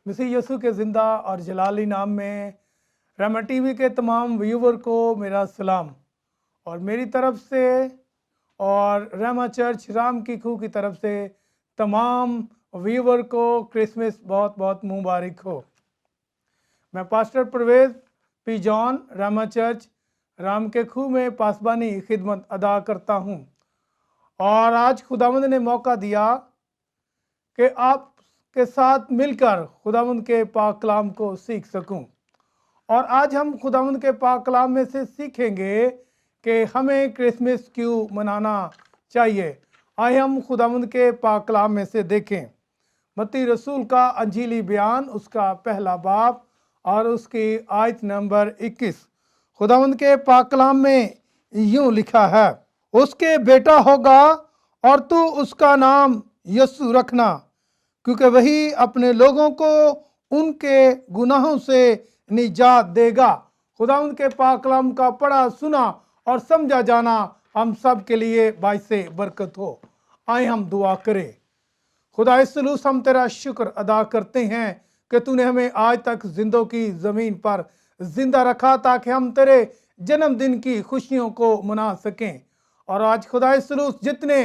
मसीह यसु के ज़िंदा और जलाली नाम में रहमा टीवी के तमाम व्यूवर को मेरा सलाम, और मेरी तरफ से और रहमा चर्च राम की खूह की तरफ से तमाम व्यूवर को क्रिसमस बहुत बहुत मुबारक हो। मैं pastor Parvez P John Rehma church राम के खूह में पासबानी खिदमत अदा करता हूँ, और आज खुदावंद ने मौका दिया कि आप के साथ मिलकर खुदावंद के पाक कलाम को सीख सकूं। और आज हम खुदावंद के पाक कलाम में से सीखेंगे कि हमें क्रिसमस क्यों मनाना चाहिए। आइए हम खुदावंद के पाक कलाम में से देखें मत्ती रसूल का अंजीली बयान, उसका पहला बाब और उसकी आयत नंबर 21। खुदावंद के पाक कलाम में यूं लिखा है, उसके बेटा होगा और तू उसका नाम यीशु रखना, क्योंकि वही अपने लोगों को उनके गुनाहों से निजात देगा। खुदावंद के पाक कलाम का पढ़ा सुना और समझा जाना हम सब के लिए बाइसे बरकत हो। आए हम दुआ करें। खुदा सलूस, हम तेरा शुक्र अदा करते हैं कि तूने हमें आज तक जिंदों की ज़मीन पर जिंदा रखा ताकि हम तेरे जन्मदिन की खुशियों को मना सकें। और आज खुदा सलूस, जितने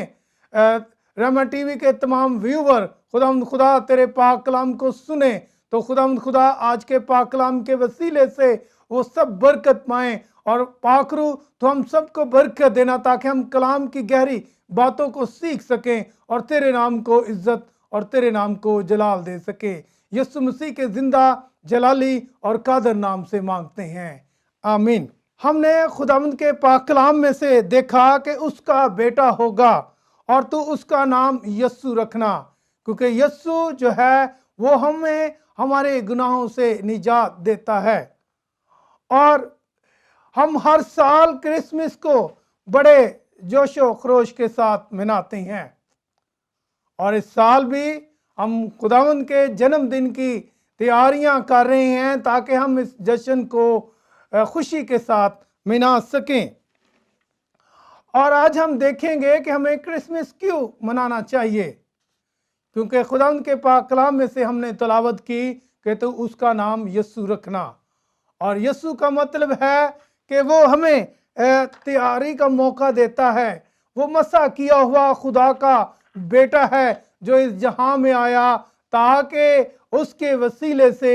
रहमा टीवी के तमाम व्यूवर खुदा तेरे पाक कलाम को सुने, तो खुदा आज के पाक कलाम के वसीले से वो सब बरकत पाएं। और पाकरू तो हम सबको बरकत देना ताकि हम कलाम की गहरी बातों को सीख सकें और तेरे नाम को इज्जत और तेरे नाम को जलाल दे सके। यीशु मसीह के जिंदा जलाली और कादर नाम से मांगते हैं, आमीन। हमने खुदावंद के पाक कलाम में से देखा कि उसका बेटा होगा और तू उसका नाम यीशु रखना, क्योंकि यीशु जो है वो हमें हमारे गुनाहों से निजात देता है। और हम हर साल क्रिसमस को बड़े जोशो खरोश के साथ मनाते हैं, और इस साल भी हम खुदावंद के जन्मदिन की तैयारियां कर रहे हैं ताकि हम इस जश्न को खुशी के साथ मना सकें। और आज हम देखेंगे कि हमें क्रिसमस क्यों मनाना चाहिए, क्योंकि खुदावंद के पाक कलाम में से हमने तलावत की कि तो उसका नाम यीशु रखना। और यीशु का मतलब है कि वो हमें तैयारी का मौका देता है। वो मसा किया हुआ खुदा का बेटा है जो इस जहां में आया ताकि उसके वसीले से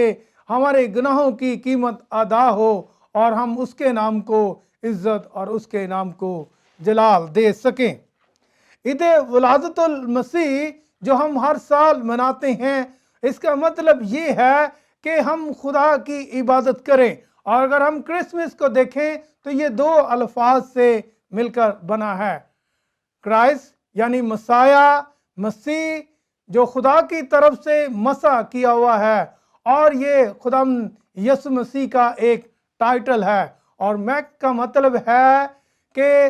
हमारे गुनाहों की कीमत अदा हो और हम उसके नाम को इज्जत और उसके नाम को जलाल दे सकें। ईद वलादतुल मसीह जो हम हर साल मनाते हैं, इसका मतलब ये है कि हम खुदा की इबादत करें। और अगर हम क्रिसमस को देखें तो ये दो अल्फाज से मिलकर बना है, क्राइस्ट यानी मसाया, मसीह जो खुदा की तरफ से मसा किया हुआ है, और ये खुदा यीशु मसीह का एक टाइटल है। और मैक का मतलब है कि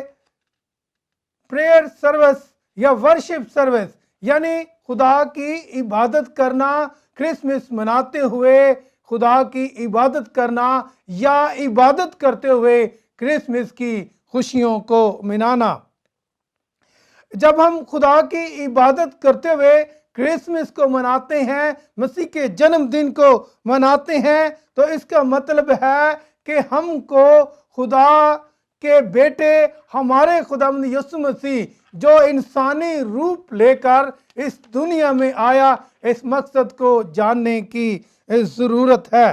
प्रेयर सर्विस या वर्शिप सर्विस, यानी खुदा की इबादत करना, क्रिसमस मनाते हुए खुदा की इबादत करना या इबादत करते हुए क्रिसमस की खुशियों को मनाना। जब हम खुदा की इबादत करते हुए क्रिसमस को मनाते हैं, मसीह के जन्मदिन को मनाते हैं, तो इसका मतलब है कि हमको खुदा के बेटे हमारे खुदावंद यीशु मसीह जो इंसानी रूप लेकर इस दुनिया में आया, इस मकसद को जानने की ज़रूरत है।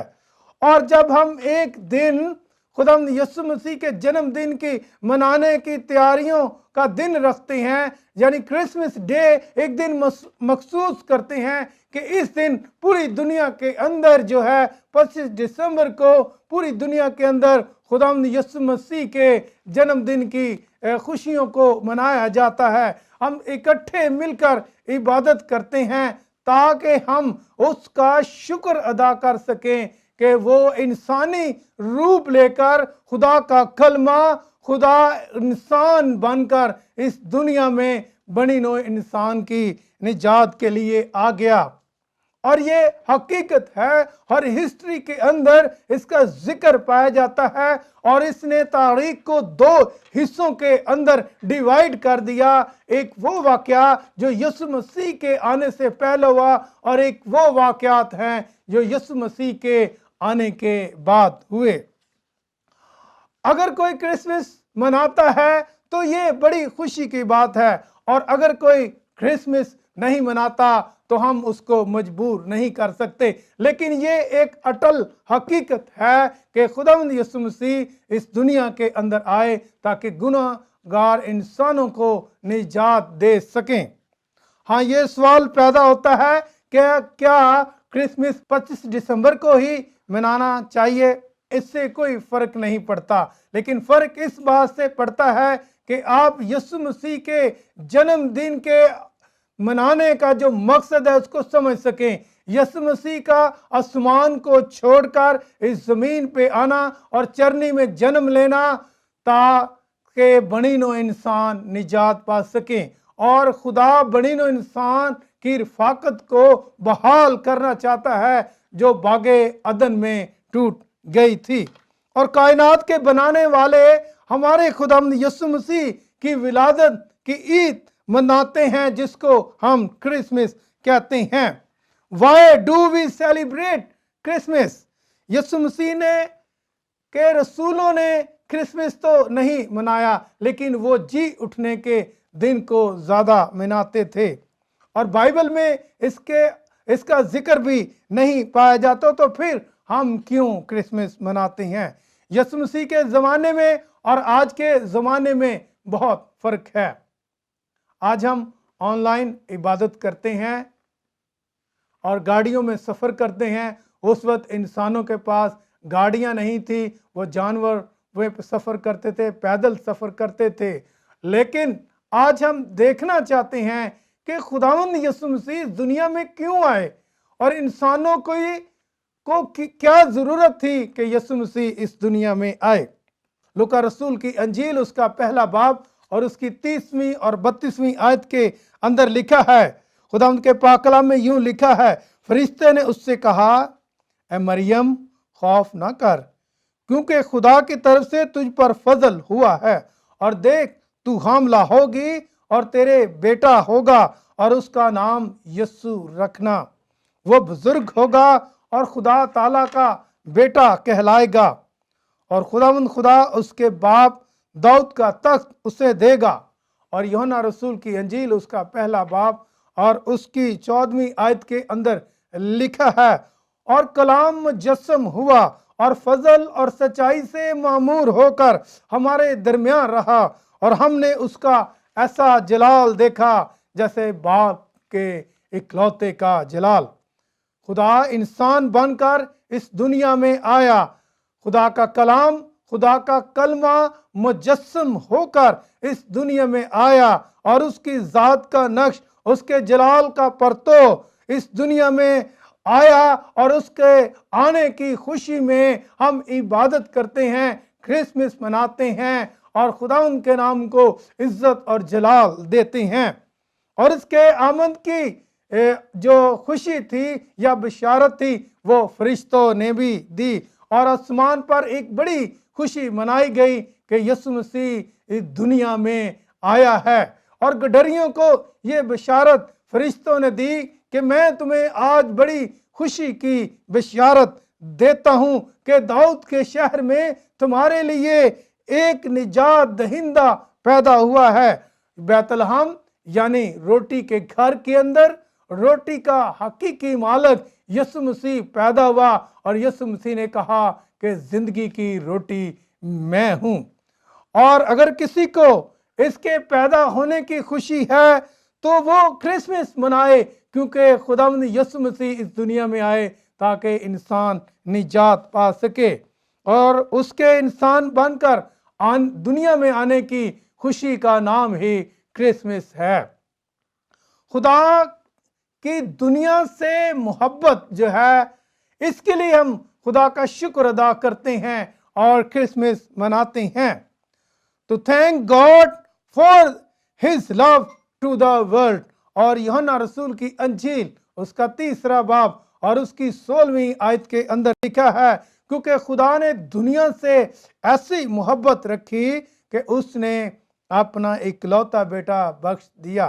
और जब हम एक दिन खुदावंद यीशु मसीह के जन्मदिन की मनाने की तैयारियों का दिन रखते हैं, यानी क्रिसमस डे, एक दिन मखसूस करते हैं कि इस दिन पूरी दुनिया के अंदर जो है 25 दिसंबर को पूरी दुनिया के अंदर खुदावंद यीशु मसीह के जन्मदिन की खुशियों को मनाया जाता है। हम इकट्ठे मिलकर इबादत करते हैं ताकि हम उसका शुक्र अदा कर सकें कि वो इंसानी रूप लेकर खुदा का कलमा, खुदा इंसान बनकर इस दुनिया में बनी नौ इंसान की निजात के लिए आ गया। اور یہ حقیقت ہے، ہر ہسٹری کے اندر اس کا ذکر پایا جاتا ہے، اور اس نے تاریخ کو دو حصوں کے اندر ڈیوائیڈ کر دیا۔ ایک وہ واقعہ جو یسوع مسیح کے آنے سے پہلے ہوا، اور ایک وہ واقعات ہیں جو یسوع مسیح کے آنے کے بعد ہوئے۔ اگر کوئی کرسمس مناتا ہے تو یہ بڑی خوشی کی بات ہے، اور اگر کوئی کرسمس نہیں مناتا تو ہم اس کو مجبور نہیں کر سکتے۔ لیکن یہ ایک اٹل حقیقت ہے کہ خداوند یسوع مسیح اس دنیا کے اندر آئے تاکہ گناہ گار انسانوں کو نجات دے سکیں۔ ہاں، یہ سوال پیدا ہوتا ہے کہ کیا کرسمس 25 دسمبر کو ہی منانا چاہیے؟ اس سے کوئی فرق نہیں پڑتا، لیکن فرق اس بات سے پڑتا ہے کہ آپ یسوع مسیح کے جنم دن کے منانے کا جو مقصد ہے اس کو سمجھ سکیں۔ یسوع مسیح کا آسمان کو چھوڑ کر اس زمین پہ آنا اور چرنی میں جنم لینا تاکہ بنی نوع انسان نجات پا سکیں، اور خدا بنی نوع انسان کی رفاقت کو بحال کرنا چاہتا ہے جو باغ عدن میں ٹوٹ گئی تھی۔ اور کائنات کے بنانے والے ہمارے خداوند یسوع مسیح کی ولادت کی عید مناتے ہیں، جس کو ہم کرسمس کہتے ہیں۔ Why do we celebrate Christmas؟ یسوع مسیح کے رسولوں نے کرسمس تو نہیں منایا، لیکن وہ جی اٹھنے کے دن کو زیادہ مناتے تھے، اور بائبل میں اس کا ذکر بھی نہیں پایا جاتا، تو پھر ہم کیوں کرسمس مناتے ہیں؟ یسوع مسیح کے زمانے میں اور آج کے زمانے میں بہت فرق ہے۔ آج ہم آن لائن عبادت کرتے ہیں اور گاڑیوں میں سفر کرتے ہیں۔ اس وقت انسانوں کے پاس گاڑیاں نہیں تھی، وہ جانور وہ سفر کرتے تھے، پیدل سفر کرتے تھے۔ لیکن آج ہم دیکھنا چاہتے ہیں کہ خداوند یسوع مسیح دنیا میں کیوں آئے، اور انسانوں کو کیا ضرورت تھی کہ یسوع مسیح اس دنیا میں آئے۔ لوکا رسول کی انجیل اس کا پہلا باب اور اس کی 30ویں اور 32ویں آیت کے اندر لکھا ہے، خداوند کے پاک کلام میں یوں لکھا ہے، فرشتے نے اس سے کہا، اے مریم خوف نہ کر، کیونکہ خدا کی طرف سے تجھ پر فضل ہوا ہے، اور دیکھ تو حاملہ ہوگی اور تیرے بیٹا ہوگا، اور اس کا نام یسوع رکھنا۔ وہ بزرگ ہوگا اور خدا تعالیٰ کا بیٹا کہلائے گا، اور خداوند خدا اس کے باپ داؤد کا تخت اسے دے گا۔ اور یوحنا رسول کی انجیل اس کا پہلا باب اور اس کی 14ویں آیت کے اندر لکھا ہے، اور کلام مجسم ہوا اور فضل اور سچائی سے معمور ہو کر ہمارے درمیان رہا، اور ہم نے اس کا ایسا جلال دیکھا جیسے باپ کے اکلوتے کا جلال۔ خدا انسان بن کر اس دنیا میں آیا، خدا کا کلام، خدا کا کلمہ مجسم ہو کر اس دنیا میں آیا، اور اس کی ذات کا نقش، اس کے جلال کا پرتو اس دنیا میں آیا، اور اس کے آنے کی خوشی میں ہم عبادت کرتے ہیں، کرسمس مناتے ہیں، اور خدا ان کے نام کو عزت اور جلال دیتے ہیں۔ اور اس کے آمد کی جو خوشی تھی یا بشارت تھی وہ فرشتوں نے بھی دی، اور آسمان پر ایک بڑی خوشی منائی گئی کہ یسوع مسیح اس دنیا میں آیا ہے۔ اور گڈریوں کو یہ بشارت فرشتوں نے دی کہ میں تمہیں آج بڑی خوشی کی بشارت دیتا ہوں کہ داؤد کے شہر میں تمہارے لیے ایک نجات دہندہ پیدا ہوا ہے۔ بیت لحم یعنی روٹی کے گھر کے اندر روٹی کا حقیقی مالک یسوع مسیح پیدا ہوا، اور یسوع مسیح نے کہا کہ زندگی کی روٹی میں ہوں۔ اور اگر کسی کو اس کے پیدا ہونے کی خوشی ہے تو وہ کرسمس منائے، کیونکہ خداوند یسوع مسیح اس دنیا میں آئے تاکہ انسان نجات پا سکے، اور اس کے انسان بن کر دنیا میں آنے کی خوشی کا نام ہی کرسمس ہے۔ خدا کی دنیا سے محبت جو ہے، اس کے لیے ہم خدا کا شکر ادا کرتے ہیں اور کرسمس مناتے ہیں۔ تو thank God for his love to the world. اور یوحنا رسول کی انجیل उसका 3 बाब और उसकी 16वीं आयत के अंदर लिखा है, क्योंकि खुदा ने दुनिया से ऐसी मोहब्बत रखी कि उसने अपना इकलौता बेटा बख्श दिया,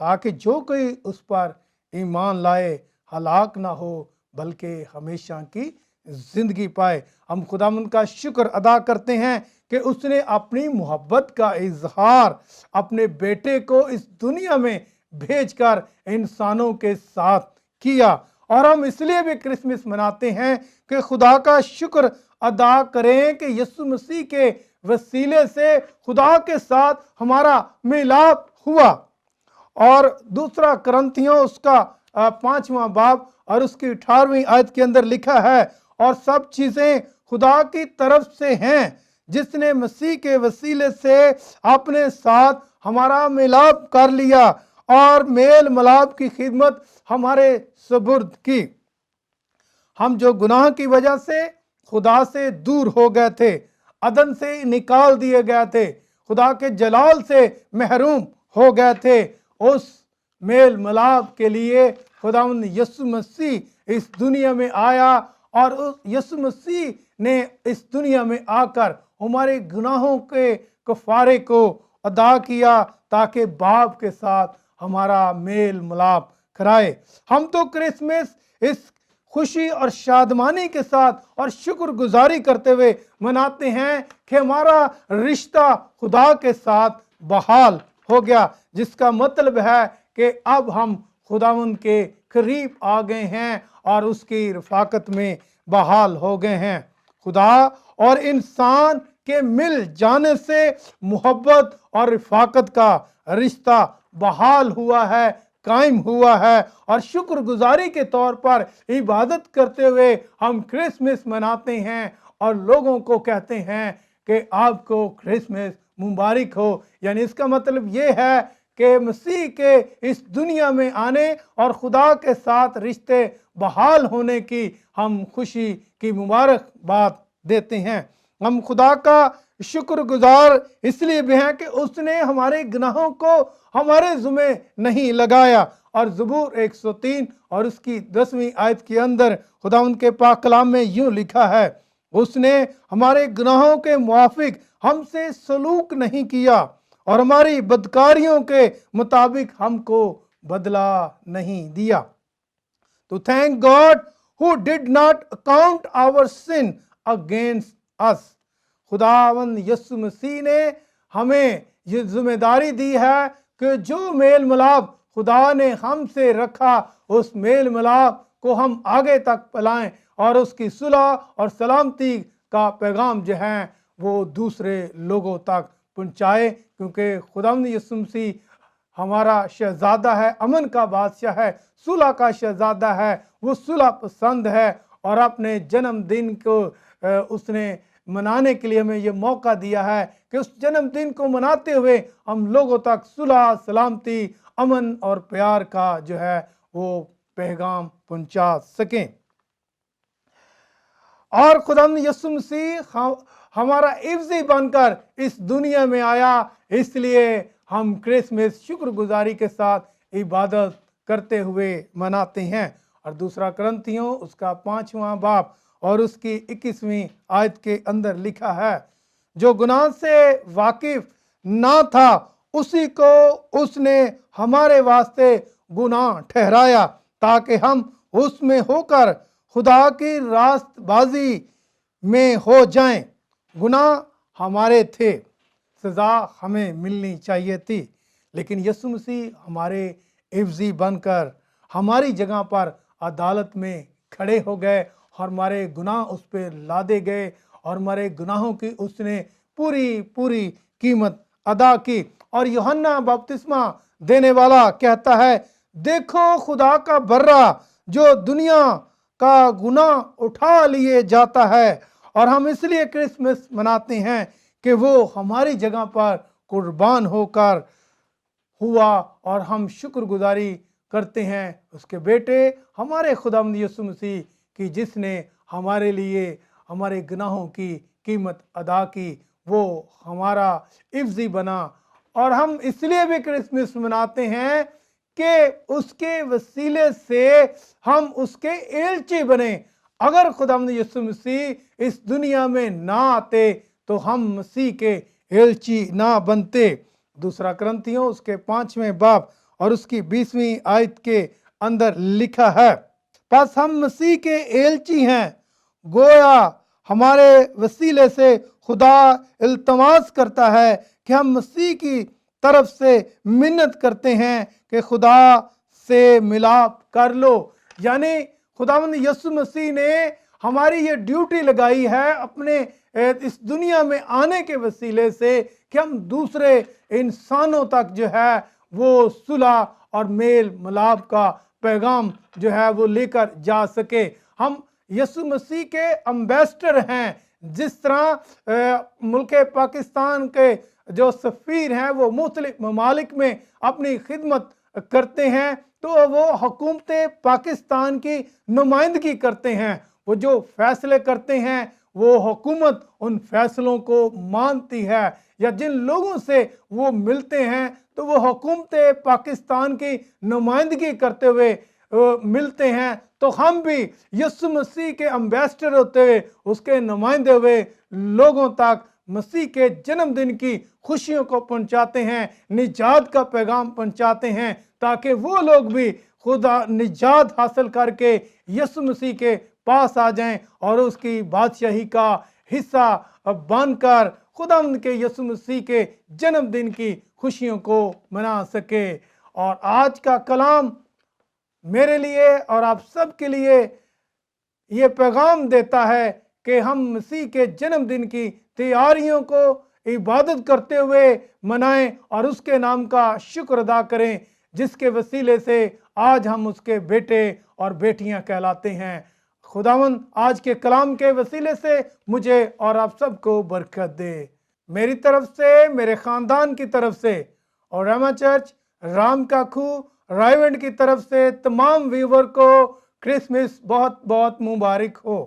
ताकि जो कोई उस पर ईमान लाए हलाक ना हो बल्कि हमेशा की जिंदगी पाए। हम खुदावंद का शुक्र अदा करते हैं कि उसने अपनी मोहब्बत का इजहार अपने बेटे को इस दुनिया में भेजकर इंसानों के साथ किया। और हम इसलिए भी क्रिसमस मनाते हैं कि खुदा का शुक्र अदा करें कि यीशु मसीह के वसीले से खुदा के साथ हमारा मिलाप हुआ। और दूसरा करंथियों उसका 5वां बाब और उसकी 18वीं आयत के अंदर लिखा है, और सब चीजें खुदा की तरफ से हैं जिसने मसीह के वसीले से अपने साथ हमारा मिलाप कर लिया और मेल मिलाप की खिदमत हमारे सुपुर्द की। हम जो गुनाह की वजह से खुदा से दूर हो गए थे, अदन से निकाल दिए गए थे, खुदा के जलाल से महरूम हो गए थे, उस मेल मिलाप के लिए खुदावंद यीशु मसीह इस दुनिया में आया और उस यीशु मसीह ने इस दुनिया में आकर हमारे गुनाहों के कफारे को अदा किया ताकि बाप के साथ हमारा मेल मिलाप कराए। हम तो क्रिसमस इस खुशी और शादमानी के साथ और शुक्रगुजारी करते हुए मनाते हैं कि हमारा रिश्ता खुदा के साथ बहाल हो गया, जिसका मतलब है कि अब हम खुदावंद के करीब आ गए हैं और उसकी रफाकत में बहाल हो गए हैं। खुदा और इंसान के मिल जाने से मोहब्बत और रफाकत का रिश्ता बहाल हुआ है, कायम हुआ है, और शुक्रगुजारी के तौर पर इबादत करते हुए हम क्रिसमस मनाते हैं और लोगों को कहते हैं कि आपको क्रिसमस मुबारक हो। यानी इसका मतलब ये है कि मसीह के इस दुनिया में आने और खुदा के साथ रिश्ते बहाल होने की हम खुशी की मुबारकबाद देते हैं। हम खुदा का शुक्रगुजार इसलिए भी हैं कि उसने हमारे गुनाहों को हमारे ज़ुम्मे नहीं लगाया। और ज़बूर 103 और उसकी 10वीं आयत के अंदर खुदा उनके पाक कलाम में यूं लिखा है, उसने हमारे गुनाहों के मुआफिक हमसे सलूक नहीं किया और हमारी बदकारियों के मुताबिक हमको बदला नहीं दिया। तो thank God who did not account our sin against us. खुदावंद यीशु मसीह ने हमें ये जिम्मेदारी दी है कि जो मेल मिलाप खुदा ने हमसे रखा, उस मेल मिलाप को हम आगे तक फैलाएं और उसकी सुलह और सलामती का पैगाम जो है वो दूसरे लोगों तक पहुँचाए, क्योंकि खुदावंद यीशु मसीह हमारा शहजादा है, अमन का बादशाह है, सुलह का शहजादा है, वो सुलह पसंद है। और अपने जन्मदिन को उसने मनाने के लिए हमें ये मौका दिया है कि उस जन्मदिन को मनाते हुए हम लोगों तक सुलह, सलामती, अमन और प्यार का जो है वो पैगाम पहुंचा सकें। और खुदावंद यीशु मसीह हमारा इफ्जी बनकर इस दुनिया में आया, इसलिए हम क्रिसमस शुक्रगुजारी के साथ इबादत करते हुए मनाते हैं। और दूसरा करंथियों उसका 5वां बाब और उसकी 21वीं आयत के अंदर लिखा है, जो गुनाह से वाकिफ ना था उसी को उसने हमारे वास्ते गुनाह ठहराया, ताकि हम उसमें होकर खुदा की रास्तबाजी में हो जाएं। गुनाह हमारे थे, सज़ा हमें मिलनी चाहिए थी, लेकिन यीशु मसीह हमारे इफ्जी बनकर हमारी जगह पर अदालत में खड़े हो गए और हमारे गुनाह उस पर लादे गए और हमारे गुनाहों की उसने पूरी पूरी कीमत अदा की। और यूहन्ना बपतिस्मा देने वाला कहता है, देखो खुदा का बर्रा जो दुनिया का गुनाह उठा लिए जाता है। और हम इसलिए क्रिसमस मनाते हैं कि वो हमारी जगह पर कुर्बान होकर हुआ और हम शुक्रगुजारी करते हैं उसके बेटे हमारे खुदावंद यीशु मसीह की, जिसने हमारे लिए हमारे गुनाहों की कीमत अदा की, वो हमारा इफ्जी बना। और हम इसलिए भी क्रिसमस मनाते हैं کہ اس کے وسیلے سے ہم اس کے ایلچی بنیں۔ اگر خداوند یسوع مسیح اس دنیا میں نہ آتے تو ہم مسیح کے ایلچی نہ بنتے۔ دوسرا کرنتھیوں اس کے 5ویں باب اور اس کی 20ویں آیت کے اندر لکھا ہے، پس ہم مسیح کے ایلچی ہیں، گویا ہمارے وسیلے سے خدا التماس کرتا ہے کہ ہم مسیح کی طرف سے منت کرتے ہیں کہ خدا سے ملاپ کر لو۔ یعنی خداوند یسوع مسیح نے ہماری یہ ڈیوٹی لگائی ہے اپنے اس دنیا میں آنے کے وسیلے سے کہ ہم دوسرے انسانوں تک جو ہے وہ صلح اور میل ملاپ کا پیغام جو ہے وہ لے کر جا سکے۔ ہم یسوع مسیح کے امبیسڈر ہیں۔ جس طرح ملک پاکستان کے جو سفیر ہیں وہ مختلف ممالک میں اپنی خدمت کرتے ہیں، تو وہ حکومت پاکستان کی نمائندگی کرتے ہیں۔ وہ جو فیصلے کرتے ہیں وہ حکومت ان فیصلوں کو مانتی ہے، یا جن لوگوں سے وہ ملتے ہیں تو وہ حکومت پاکستان کی نمائندگی کرتے ہوئے ملتے ہیں۔ تو ہم بھی یسوع مسیح کے امبیسڈر ہوتے ہوئے، اس کے نمائندے ہوئے لوگوں تک مسیح کے جنم دن کی خوشیوں کو پہنچاتے ہیں، نجات کا پیغام پہنچاتے ہیں، تاکہ وہ لوگ بھی خدا نجات حاصل کر کے یسوع مسیح کے پاس آ جائیں اور اس کی بادشاہی کا حصہ بن کر خداوند کے یسوع مسیح کے جنم دن کی خوشیوں کو منا سکے۔ اور آج کا کلام میرے لیے اور آپ سب کے لیے یہ پیغام دیتا ہے کہ ہم مسیح کے جنم دن کی تیاریوں کو عبادت کرتے ہوئے منائیں اور اس کے نام کا شکر ادا کریں، جس کے وسیلے سے آج ہم اس کے بیٹے اور بیٹیاں کہلاتے ہیں۔ خداوند آج کے کلام کے وسیلے سے مجھے اور آپ سب کو برکت دے۔ میری طرف سے، میرے خاندان کی طرف سے اور رحمہ چرچ رام کا کھو رائے ونڈ کی طرف سے تمام ویور کو کرسمس بہت بہت مبارک ہو۔